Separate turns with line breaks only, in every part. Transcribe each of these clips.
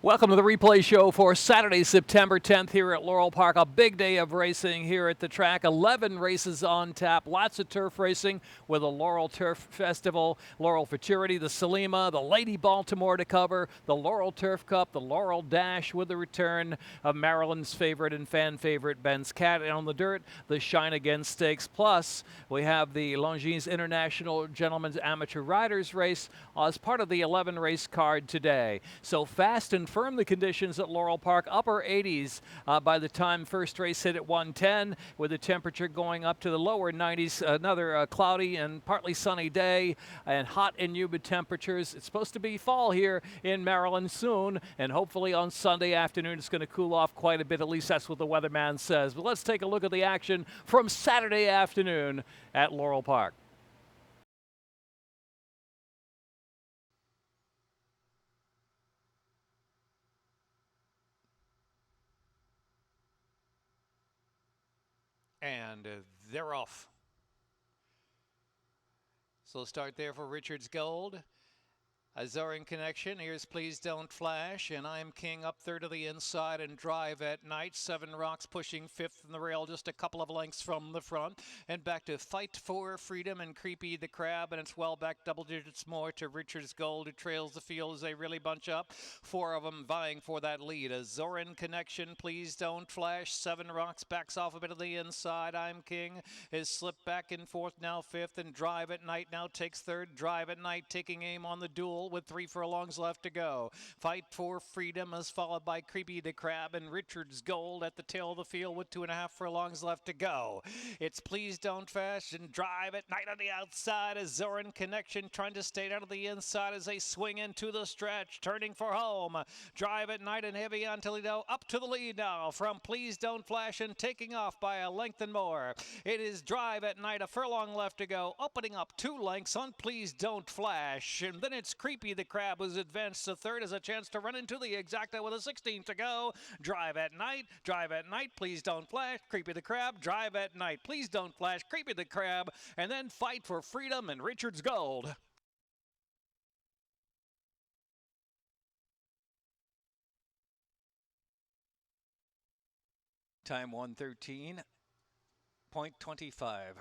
Welcome to the replay show for Saturday, September 10th here at Laurel Park. A big day of racing here at the track. 11 races on tap. Lots of turf racing with a Laurel Turf Festival, Laurel Futurity, the Salima, the Lady Baltimore to cover, the Laurel Turf Cup, the Laurel Dash with the return of Maryland's favorite and fan favorite Ben's Cat. And on the dirt, the Shine Again Stakes. Plus, we have the Longines International Gentlemen's Amateur Riders Race as part of the 11 race card today. So fast and firm the conditions at Laurel Park, upper 80s by the time first race hit at 110, with the temperature going up to the lower 90s. Another cloudy and partly sunny day and hot and humid temperatures. It's supposed to be fall here in Maryland soon, and hopefully on Sunday afternoon it's going to cool off quite a bit. At least that's what the weatherman says. But let's take a look at the action from Saturday afternoon at Laurel Park. And they're off. So start there for Richard's Gold. Azorin Connection, here's Please Don't Flash, and I'm King up third to the inside and Drive at Night. Seven Rocks pushing fifth in the rail, just a couple of lengths from the front. And back to Fight for Freedom and Creepy the Crab, and it's well back double digits more to Richard's Gold, who trails the field as they really bunch up. Four of them vying for that lead. Azorin Connection, Please Don't Flash. Seven Rocks backs off a bit of the inside. I'm King is slipped back in fourth, now fifth, and Drive at Night now takes third. Drive at Night taking aim on the duel with 3 furlongs left to go. Fight for Freedom is followed by Creepy the Crab and Richard's Gold at the tail of the field with 2.5 furlongs left to go. It's Please Don't Flash and Drive at Night on the outside. Azorin Connection trying to stay out of the inside as they swing into the stretch, turning for home. Drive at Night and Heavy on Toledo up to the lead now from Please Don't Flash and taking off by a length and more. It is Drive at Night, a furlong left to go, opening up 2 lengths on Please Don't Flash, and then it's Creepy the Crab, who's advanced to third, has a chance to run into the exacta with a 16th to go. Drive at Night, Please Don't Flash, Creepy the Crab, Drive at Night, Please Don't Flash, Creepy the Crab, and then Fight for Freedom and Richard's Gold. Time 1:13.25.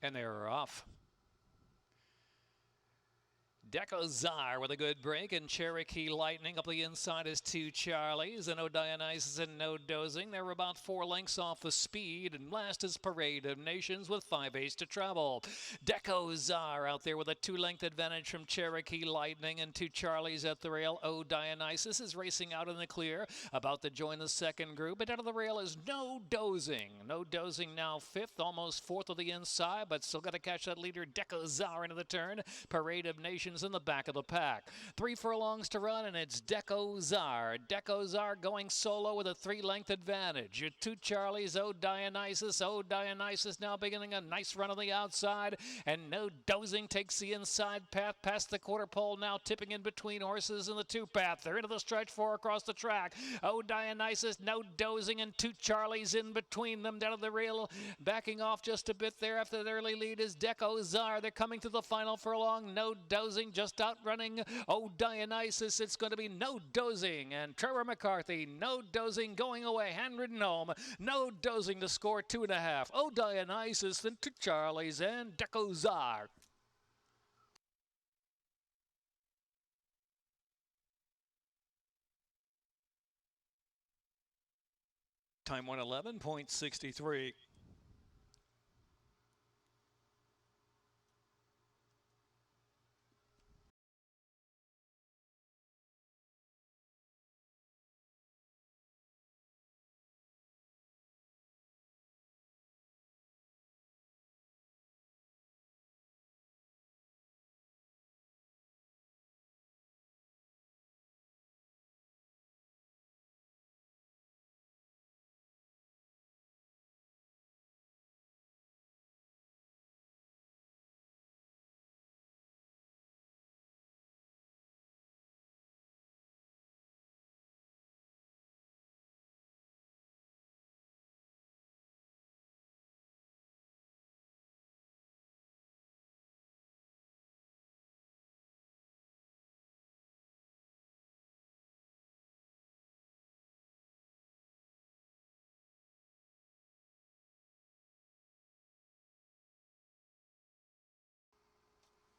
And they're off. Decozar with a good break, and Cherokee Lightning up the inside is 2 Charlies, and No Dionysus and No Dozing. They're about 4 lengths off the speed, and last is Parade of Nations with 5/8 to travel. Decozar out there with a 2-length advantage from Cherokee Lightning and 2 Charlies at the rail. Oh Dionysus is racing out in the clear, about to join the second group, and out of the rail is No Dozing. No Dozing now 5th, almost 4th of the inside, but still got to catch that leader Decozar into the turn. Parade of Nations in the back of the pack. 3 furlongs to run, and it's Decozar. Decozar going solo with a 3-length advantage. 2 Charlies, Oh Dionysus. Oh Dionysus now beginning a nice run on the outside, and No Dozing takes the inside path past the quarter pole, now tipping in between horses in the 2 path. They're into the stretch 4 across the track. Oh Dionysus, No Dozing, and 2 Charlies in between them down to the rail, backing off just a bit there after the early lead is Decozar. They're coming to the final furlong. No Dozing just outrunning Oh Dionysus. It's going to be No Dozing and Trevor McCarthy. No Dozing going away, handwritten home. No Dozing to score 2.5. Oh Dionysus, then 2 Charlies and Decozar. Time 111.63.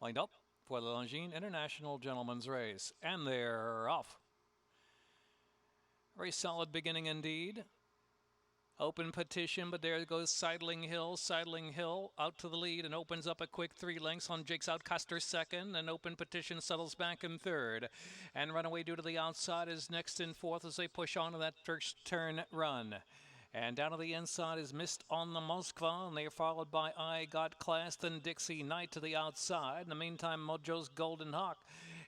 Lined up for the Longines International Gentlemen's Race. And they're off. Very solid beginning indeed. Open petition, but there goes Sidling Hill. Sidling Hill out to the lead and opens up a quick 3 lengths on Jake's Outcaster second. And Open Petition settles back in third. And Runaway due to the outside is next in fourth as they push on to that first turn run. And down to the inside is Mist on the Moskva, and they are followed by I Got Class, then Dixie Knight to the outside. In the meantime, Mojo's Golden Hawk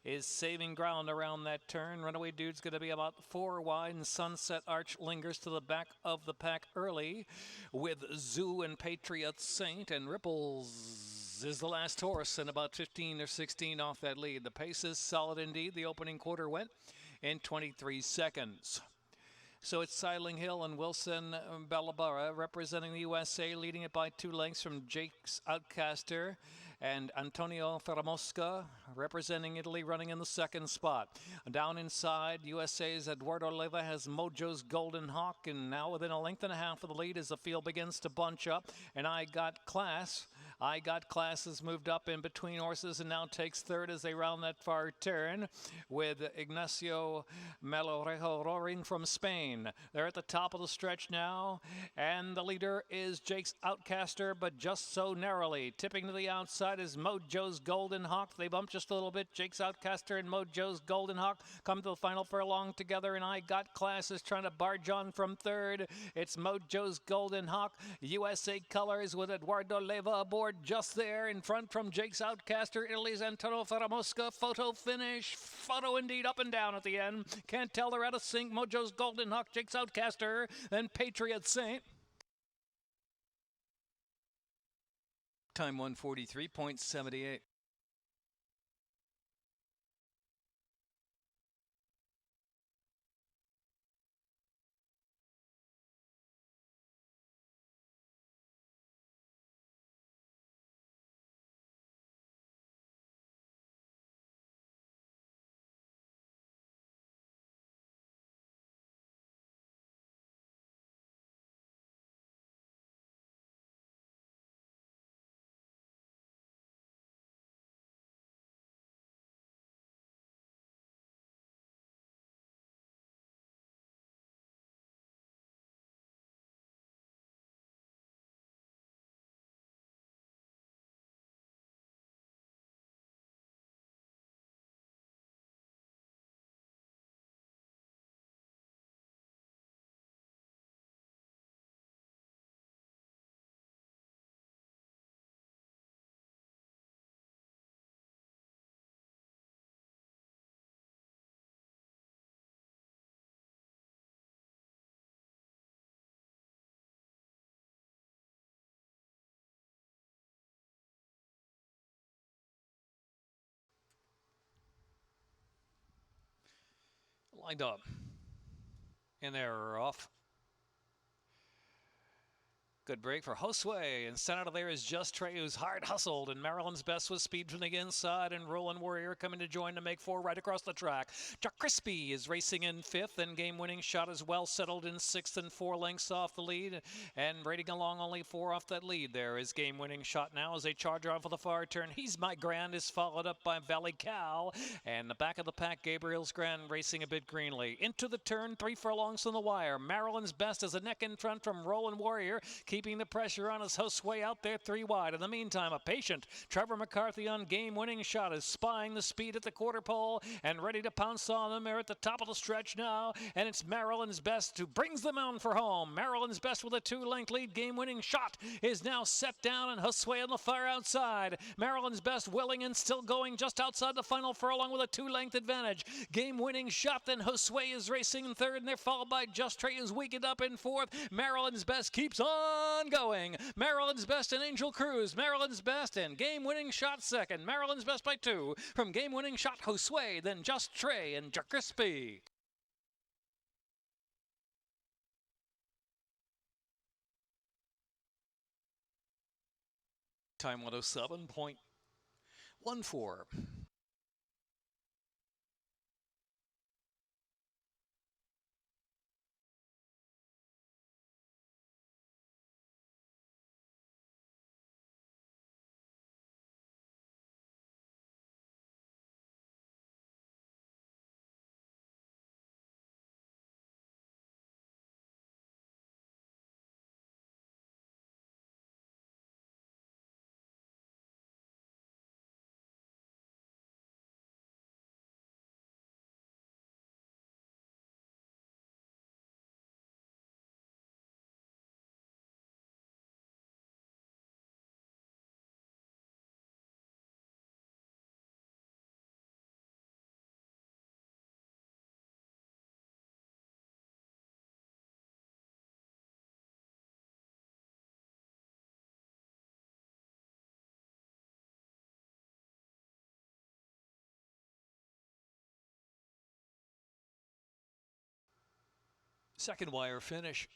is saving ground around that turn. Runaway Dude's going to be about 4 wide, and Sunset Arch lingers to the back of the pack early with Zoo and Patriot Saint, and Ripples is the last horse and about 15 or 16 off that lead. The pace is solid indeed. The opening quarter went in 23 seconds. So it's Sidling Hill and Wilson Ballabara representing the USA, leading it by 2 lengths from Jake's Outcaster, and Antonio Ferramosca representing Italy running in the second spot. Down inside, USA's Eduardo Leva has Mojo's Golden Hawk, and now within a length and a half of the lead as the field begins to bunch up. And I Got Class has moved up in between horses and now takes third as they round that far turn with Ignacio Malorejo roaring from Spain. They're at the top of the stretch now, and the leader is Jake's Outcaster, but just so narrowly. Tipping to the outside is Mojo's Golden Hawk. They bump just a little bit. Jake's Outcaster and Mojo's Golden Hawk come to the final furlong together, and I Got Class is trying to barge on from third. It's Mojo's Golden Hawk. USA colors with Eduardo Leva aboard just there in front from Jake's Outcaster. Italy's Antonio Ferramosca. Photo finish. Photo indeed up and down at the end. Can't tell they're out of sync. Mojo's Golden Hawk, Jake's Outcaster, then Patriot Saint. Time 143.78. Lined up. And they're off. Good break for Josue, and sent out of there is Just Trey, who's hard hustled, and Maryland's Best with speed from the inside, and Roland Warrior coming to join to make 4 right across the track. Jack Crispy is racing in 5th, and game-winning shot is well settled in 6th and 4 lengths off the lead, and rating along only 4 off that lead. There is game-winning shot now as they charge on for the far turn. He's My Grand is followed up by Valley Cal, and the back of the pack, Gabriel's Grand racing a bit greenly. Into the turn, 3 furlongs on the wire. Maryland's Best is a neck in front from Roland Warrior, keeping the pressure on his Josue out there 3 wide. In the meantime, a patient Trevor McCarthy on game-winning shot is spying the speed at the quarter pole and ready to pounce on them. They're at the top of the stretch now, and it's Maryland's Best who brings them on for home. Maryland's Best with a 2-length lead. Game-winning shot is now set down, and Josue on the far outside. Maryland's Best willing and still going just outside the final furlong with a 2-length advantage. Game-winning shot, then Josue is racing in 3rd, and they're followed by Just Trey, who's weakened up in 4th. Maryland's Best keeps on going. Maryland's Best and Angel Cruz. Maryland's Best and game-winning shot 2nd. Maryland's Best by 2 from game-winning shot Josue, then Just Trey and Jack Crispy. Time 107.14. Second wire finish.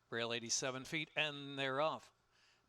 Rail 87 feet, and they're off.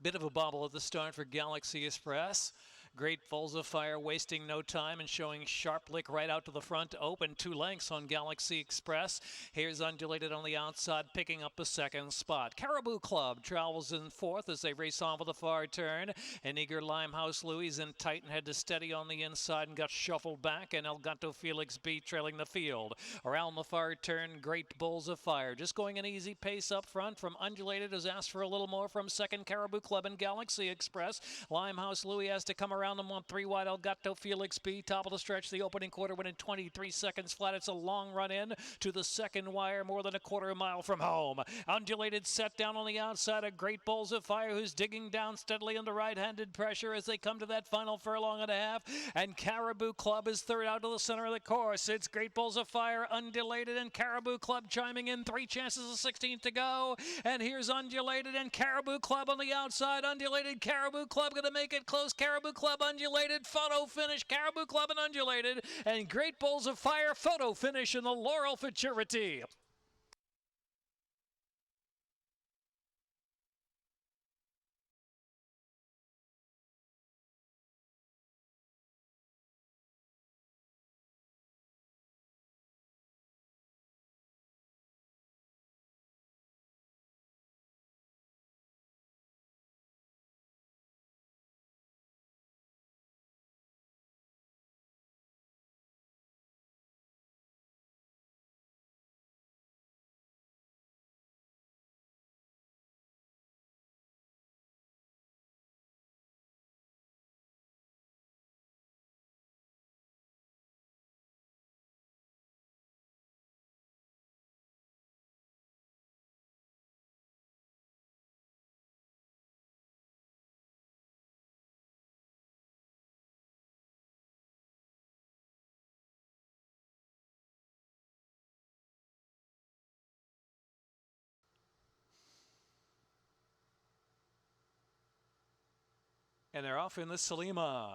Bit of a bobble at the start for Galaxy Express. Great Balls of Fire wasting no time and showing sharp lick right out to the front. Open 2 lengths on Galaxy Express. Here's Undulated on the outside, picking up the 2nd spot. Caribou Club travels in 4th as they race on for the far turn. An eager Limehouse Louis in tight and had to steady on the inside and got shuffled back. And El Gato Felix B trailing the field. Around the far turn, Great Bulls of Fire. Just going an easy pace up front from Undulated, has asked for a little more from 2nd Caribou Club and Galaxy Express. Limehouse Louis has to come around them on 3 wide. El Gato Felix B, top of the stretch. The opening quarter went in 23 seconds flat. It's a long run in to the 2nd wire, more than a quarter mile from home. Undulated set down on the outside. A Great Bulls of Fire who's digging down steadily into right-handed pressure as they come to that final furlong and a half. And Caribou Club is 3rd out to the center of the course. It's Great Bulls of Fire, Undulated, and Caribou Club chiming in. 3 chances of 16th to go. And here's Undulated and Caribou Club on the outside. Undulated, Caribou Club going to make it close. Caribou Club, Undulated, photo finish. Caribou Club and Undulated, and Great Bulls of Fire photo finish in the Laurel Futurity. And they're off in the Salima.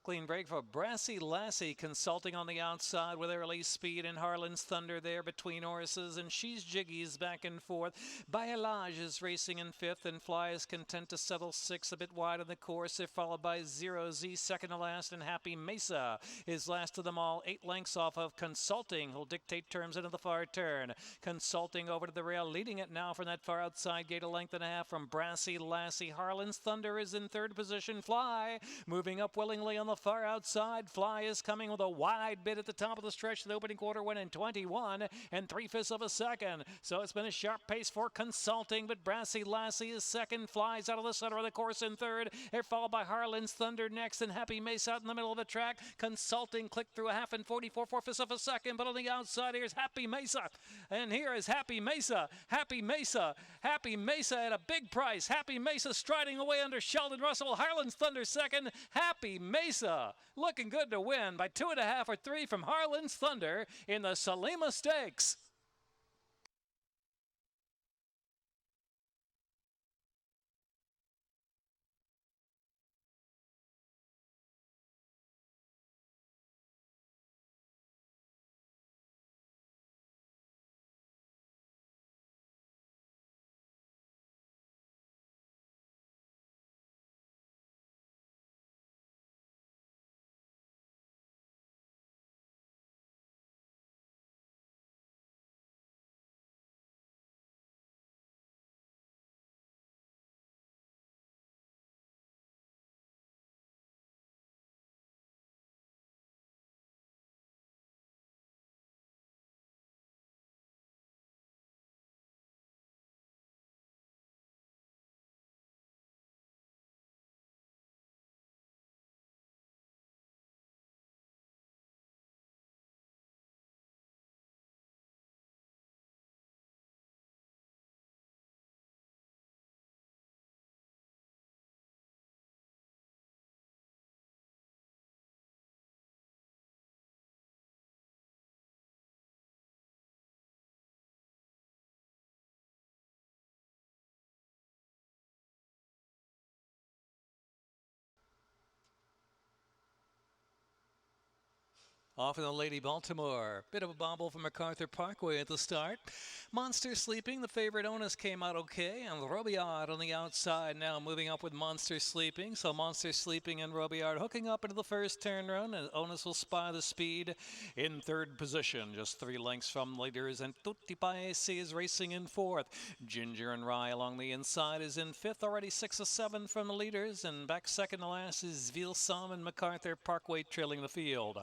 Clean break for Brassy Lassie, consulting on the outside with early speed, and Harlan's Thunder there between horses, and She's Jiggy's back and forth. Bailage is racing in fifth, and Fly is content to settle sixth, a bit wide on the course. They're followed by Zero Z, second to last, and Happy Mesa is last of them all, 8 lengths off of Consulting, who'll dictate terms into the far turn. Consulting over to the rail, leading it now from that far outside gate, a length and a half from Brassy Lassie. Harlan's Thunder is in third position. Fly moving up willingly on the far outside. Fly is coming with a wide bid at the top of the stretch. The opening quarter went in 21 and 3/5 of a second. So it's been a sharp pace for Consulting, but Brassy Lassie is second. Flies out of the center of the course in third. They're followed by Harlan's Thunder next, and Happy Mesa out in the middle of the track. Consulting clicked through a half in 44 4/5 of a second, but on the outside here's Happy Mesa. And here is Happy Mesa. Happy Mesa. Happy Mesa at a big price. Happy Mesa striding away under Sheldon Russell. Harlan's Thunder second. Happy Mesa looking good to win by 2.5 or 3 from Harlan's Thunder in the Salima Stakes. Off in the Lady Baltimore. Bit of a bobble from MacArthur Parkway at the start. Monster Sleeping, the favorite Onus, came out okay. And Robillard on the outside now moving up with Monster Sleeping. So Monster Sleeping and Robillard hooking up into the first turn run. And Onus will spy the speed in third position. Just 3 lengths from leaders. And Tutti Paesi is racing in fourth. Ginger and Rye along the inside is in fifth. Already 6 or 7 from the leaders. And back second to last is Vilsam and MacArthur Parkway trailing the field.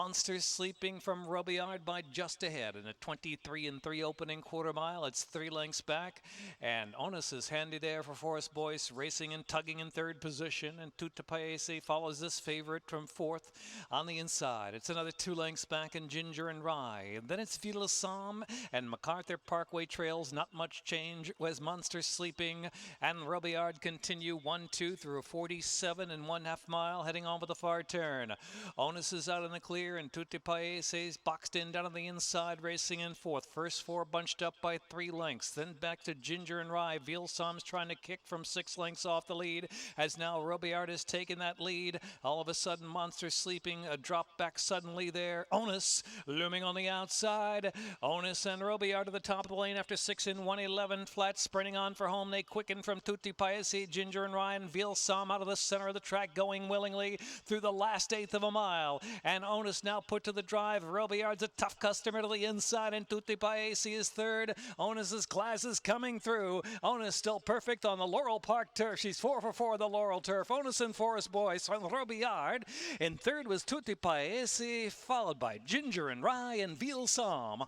Monster Sleeping from Robillard by just ahead in a 23 and 3 opening quarter mile. It's 3 lengths back, and Onus is handy there for Forest Boyce, racing and tugging in third position, and Tutti Paesi follows this favorite from fourth on the inside. It's another 2 lengths back in Ginger and Rye, and then it's Vilsam and MacArthur Parkway trails, not much change as Monster Sleeping and Robillard continue 1-2 through a 47 and 1/2 mile, heading on with the far turn. Onus is out in the clear, and Tutti Paesi's boxed in down on the inside, racing in fourth. First 4 bunched up by 3 lengths. Then back to Ginger and Rye. Vilsam's trying to kick from 6 lengths off the lead, as now Robillard has taken that lead. All of a sudden, Monster Sleeping, a drop back suddenly there. Onus looming on the outside. Onus and Robillard to the top of the lane after 6 in 1:11 flat, sprinting on for home. They quicken from Tutti Paesi, Ginger and Rye, and Vilsam out of the center of the track, going willingly through the last 1/8 of a mile. And Onus now put to the drive. Robillard's a tough customer to the inside, and Tutti Paesi is third. Onus's class is coming through. Onus still perfect on the Laurel Park turf. She's 4 for 4 the Laurel turf. Onus and Forest Boyce from Robillard. In third was Tutti Paesi, followed by Ginger and Rye and Vilsam.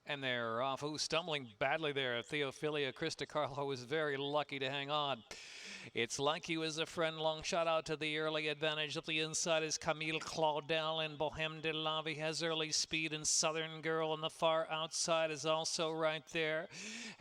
And they're off. Ooh, stumbling badly there. Theophilia Krista Carlo was very lucky to hang on. It's Likeuasafriend. Long shot out to the early advantage. Up the inside is Camille Claudel, and Bohème de la Vie has early speed, and Southern Girl on the far outside is also right there.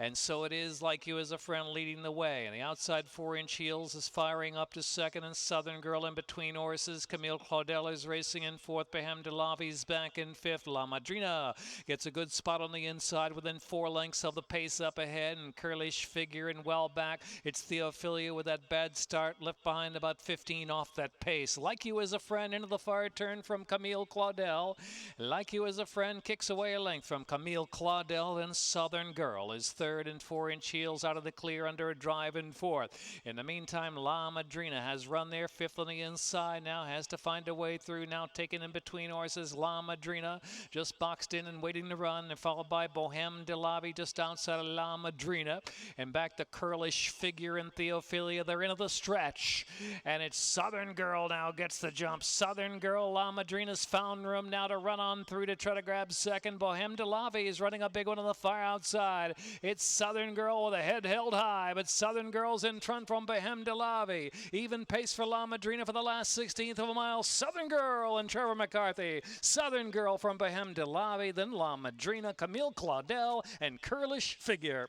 And so it is Likeuasafriend leading the way. And the outside 4-inch heels is firing up to second, and Southern Girl in between horses. Camille Claudel is racing in fourth. Bohème de la Vie's back in fifth. La Madrina gets a good spot on the inside within 4 lengths of the pace up ahead, and Curlish Figure and well back. It's Theophilia with that bad start, left behind about 15 off that pace. Likeuasafriend into the far turn from Camille Claudel. Likeuasafriend kicks away a length from Camille Claudel, and Southern Girl is third, and 4-inch heels out of the clear under a drive in fourth. In the meantime, La Madrina has run there fifth on the inside, now has to find a way through, now taken in between horses. La Madrina just boxed in and waiting to run, and followed by Bohème de la Vie just outside of La Madrina, and back to Curlish Figure and Theophilia. They're into the stretch, and it's Southern Girl now gets the jump. Southern Girl, La Madrina's found room now to run on through to try to grab second. Bohème de la Vie is running a big one on the far outside. It's Southern Girl with a head held high, but Southern Girl's in front from Bohème de la Vie. Even pace for La Madrina for the last 16th of a mile. Southern Girl and Trevor McCarthy. Southern Girl from Bohème de la Vie, then La Madrina, Camille Claudel, and Curlish Figure.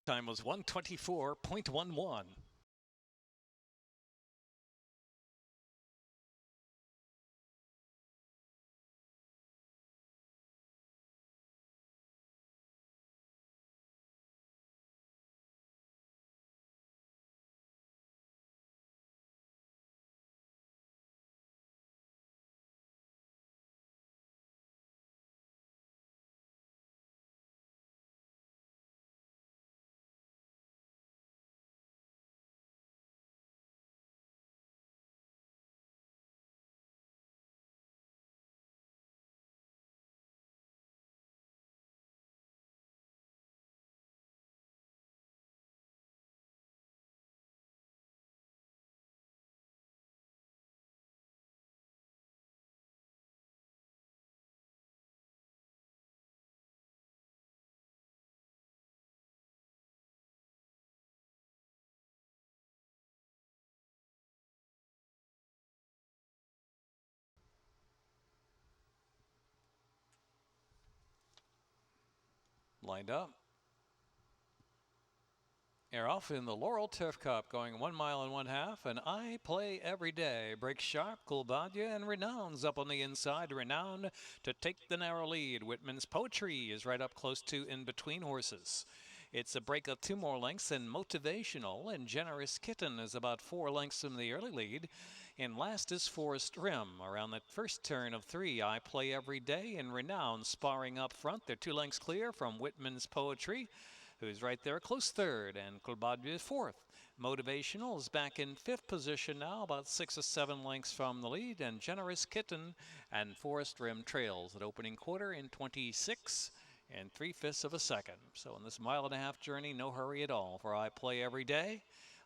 Time was 1:24.11. Lined up. They're off in the Laurel Turf Cup, going 1 mile and 1/2, and I play every day. Break sharp, Kulbadia, and Renown's up on the inside. Renown to take the narrow lead. Whitman's Poetry is right up close to in between horses. It's a break of 2 more lengths, and Motivational and Generous Kitten is about 4 lengths from the early lead. And last is Forest Rim. Around that first turn of 3, I Play Every Day, and Renown sparring up front. They're 2 lengths clear from Whitman's Poetry, who's right there, close third, and Kulbadje fourth. Motivational is back in 5th position now, about 6 or 7 lengths from the lead, and Generous Kitten and Forest Rim trails at opening quarter in 26 3/5 of a second. So in this 1.5-mile journey, no hurry at all for I Play Every Day.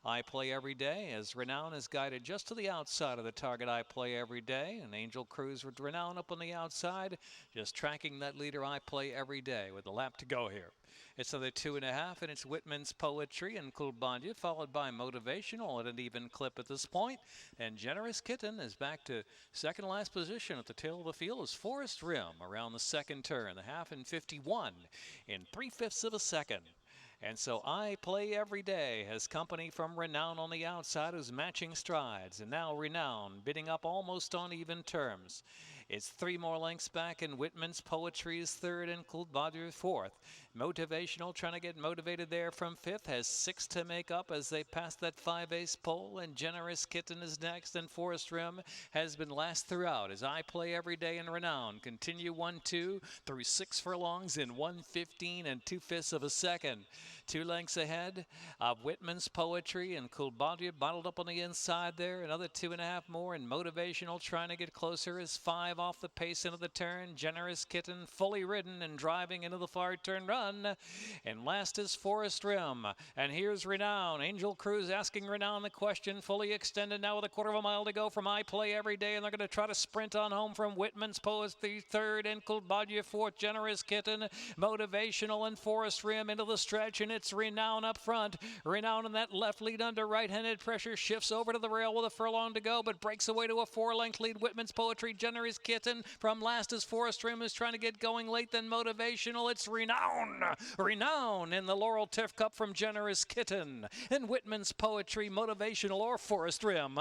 I Play Every Day, as Renown is guided just to the outside of the target. I Play Every Day, and Angel Cruz with Renown up on the outside, just tracking that leader. I Play Every Day with a lap to go here. It's another 2.5, and it's Whitman's Poetry and Kulbandja, followed by Motivational at an even clip at this point. And Generous Kitten is back to second last position at the tail of the field as Forest Rim around the second turn, the half in 51 3/5 of a second. And so I Play Every Day has company from Renown on the outside, who's matching strides. And now Renown bidding up almost on even terms. It's 3 more lengths back, and Whitman's Poetry is third and Kulbadja fourth. Motivational trying to get motivated there from 5th, has 6 to make up as they pass that 5-ace pole, and Generous Kitten is next, and Forest Rim has been last throughout as I Play Every Day and Renown continue 1-2 through 6 furlongs in 1:15 2/5 of a second. 2 lengths ahead of Whitman's Poetry, and Kulbadja bottled up on the inside there. Another 2.5 more, and Motivational trying to get closer as 5 5 off the pace into the turn. Generous Kitten fully ridden and driving into the far turn run. And last is Forest Rim. And here's Renown. Angel Cruz asking Renown the question. Fully extended now with a quarter of a mile to go from I Play Every Day. And they're going to try to sprint on home from Whitman's Poetry third. And Kulbadja fourth. Generous Kitten. Motivational and Forest Rim into the stretch. And it's Renown up front. Renown in that left lead under right-handed pressure. Shifts over to the rail with a furlong to go. But breaks away to a 4-length lead. Whitman's Poetry. Generous Kitten. From last is Forest Rim is trying to get going late. Then Motivational. It's Renown. Renown in the Laurel Turf Cup from Generous Kitten. And Whitman's Poetry, Motivational, or Forest Rim.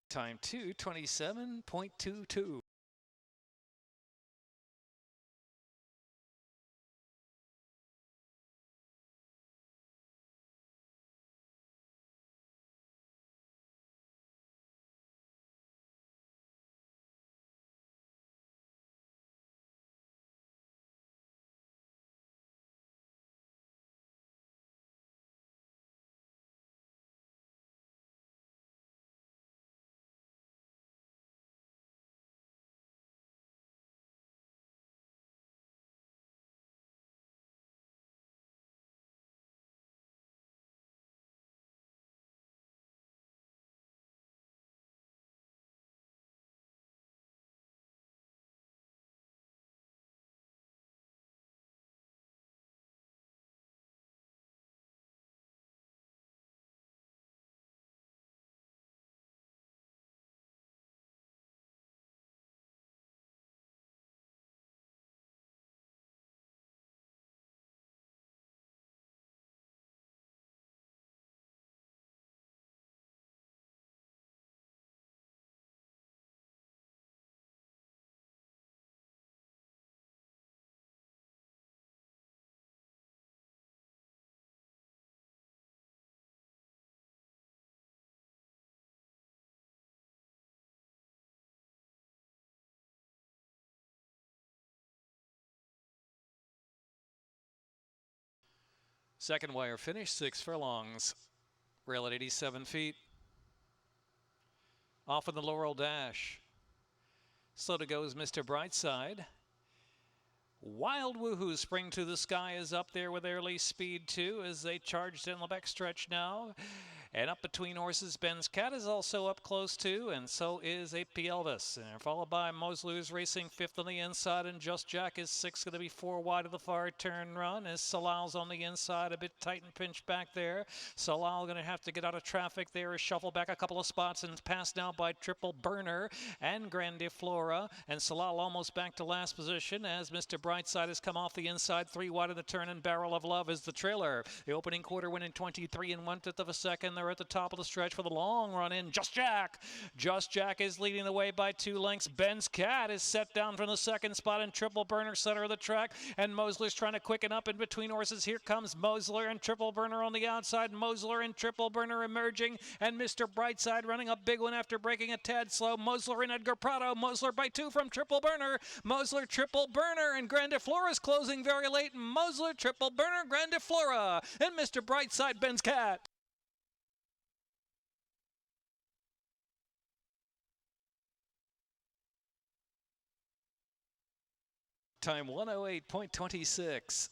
Time 2:27.22. Second wire finish, 6 furlongs. Rail at 87 feet. Off in the Laurel Dash. Slow to go is Mr. Brightside. Wild Woohoo Spring to the Sky is up there with early speed too as they charged in the back stretch now. And up between horses, Ben's Cat is also up close too, and so is AP Elvis. And followed by Moslew's racing fifth on the inside, and Just Jack is sixth, going to be 4 wide of the far turn run as Sallal's on the inside, a bit tight and pinched back there. Sallal going to have to get out of traffic there, is shuffled back a couple of spots and passed now by Triple Burner and Grande Flora. And Sallal almost back to last position as Mr. Brightside has come off the inside, 3 wide of the turn, and Barrel of Love is the trailer. The opening quarter winning 23 1/5 of a second. They're at the top of the stretch for the long run in. Just Jack. Just Jack is leading the way by 2 lengths. Ben's Cat is set down from the second spot, and Triple Burner center of the track. And Mosler's trying to quicken up in between horses. Here comes Mosler and Triple Burner on the outside. Mosler and Triple Burner emerging, and Mr. Brightside running a big one after breaking a tad slow. Mosler and Edgar Prado. Mosler by 2 from Triple Burner. Mosler, Triple Burner, and Grande Flora is closing very late. Mosler, Triple Burner, Grande Flora, and Mr. Brightside, Ben's Cat. Time 1:08.26.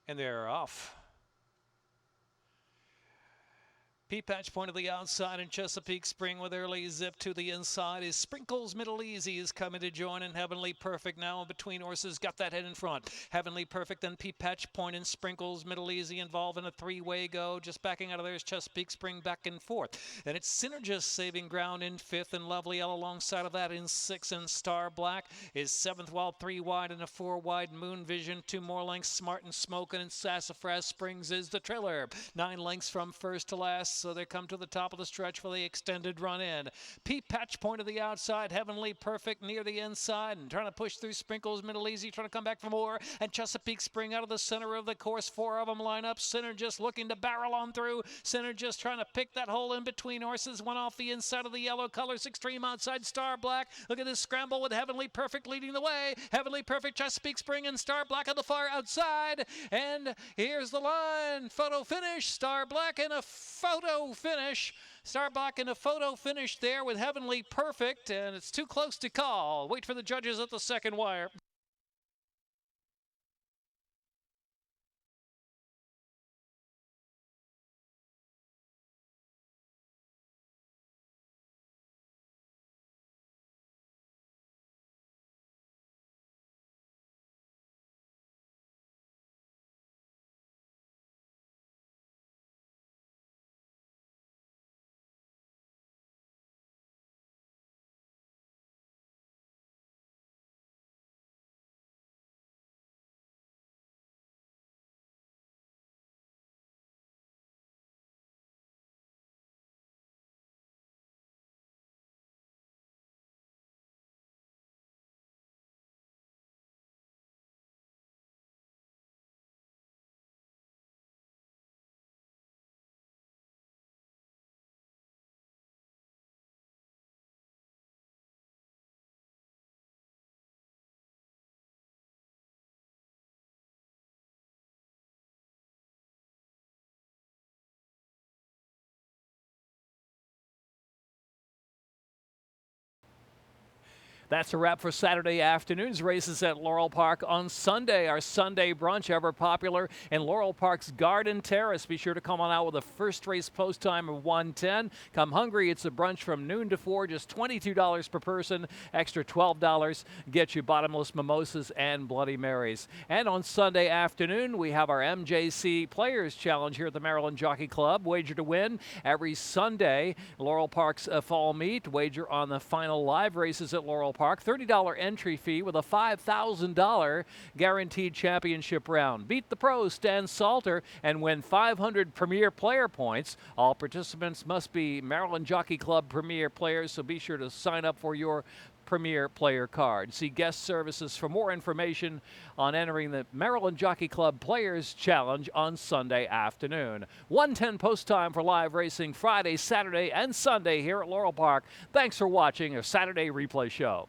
And they're off. P-Patch point to the outside, and Chesapeake Spring with early zip to the inside. Is Sprinkles Middle Easy is coming to join, and Heavenly Perfect now in between horses. Got that head in front. Heavenly Perfect, then P-Patch point and Sprinkles Middle Easy involved in a three-way go. Just backing out of there is Chesapeake Spring back and forth. And it's Synergist saving ground in fifth, and Lovely L alongside of that in sixth, and Star Black is seventh, while three wide and a four wide. Moon Vision, two more lengths. Smart and Smokin', and Sassafras Springs is the trailer. 9 lengths from first to last. So they come to the top of the stretch for the extended run in. P-Patch point to the outside, Heavenly Perfect near the inside, and trying to push through Sprinkles Middle Easy, trying to come back for more, and Chesapeake Spring out of the center of the course. 4 of them line up. Synergist looking to barrel on through. Synergist trying to pick that hole in between horses. One off the inside of the yellow colors. Extreme outside, Star Black. Look at this scramble with Heavenly Perfect leading the way. Heavenly Perfect, Chesapeake Spring, and Star Black on the far outside. And here's the line. Photo finish. Star Black in a photo finish. Star Black in a photo finish there with Heavenly Perfect, and it's too close to call. Wait for the judges at the second wire. That's a wrap for Saturday afternoon's races at Laurel Park. On Sunday, our Sunday brunch, ever popular in Laurel Park's Garden Terrace. Be sure to come on out with a first race post time of 1:10. Come hungry. It's a brunch from noon to 4, just $22 per person. Extra $12 get you bottomless mimosas and Bloody Marys. And on Sunday afternoon, we have our MJC Players Challenge here at the Maryland Jockey Club. Wager to win every Sunday. Laurel Park's fall meet. Wager on the final live races at Laurel Park. $30 entry fee with a $5,000 guaranteed championship round. Beat the pros, Stan Salter, and win 500 Premier Player points. All participants must be Maryland Jockey Club Premier Players, so be sure to sign up for your Premier Player card. See guest services for more information on entering the Maryland Jockey Club Players Challenge on Sunday afternoon. 1:10 post time for live racing Friday, Saturday, and Sunday here at Laurel Park. Thanks for watching a Saturday replay show.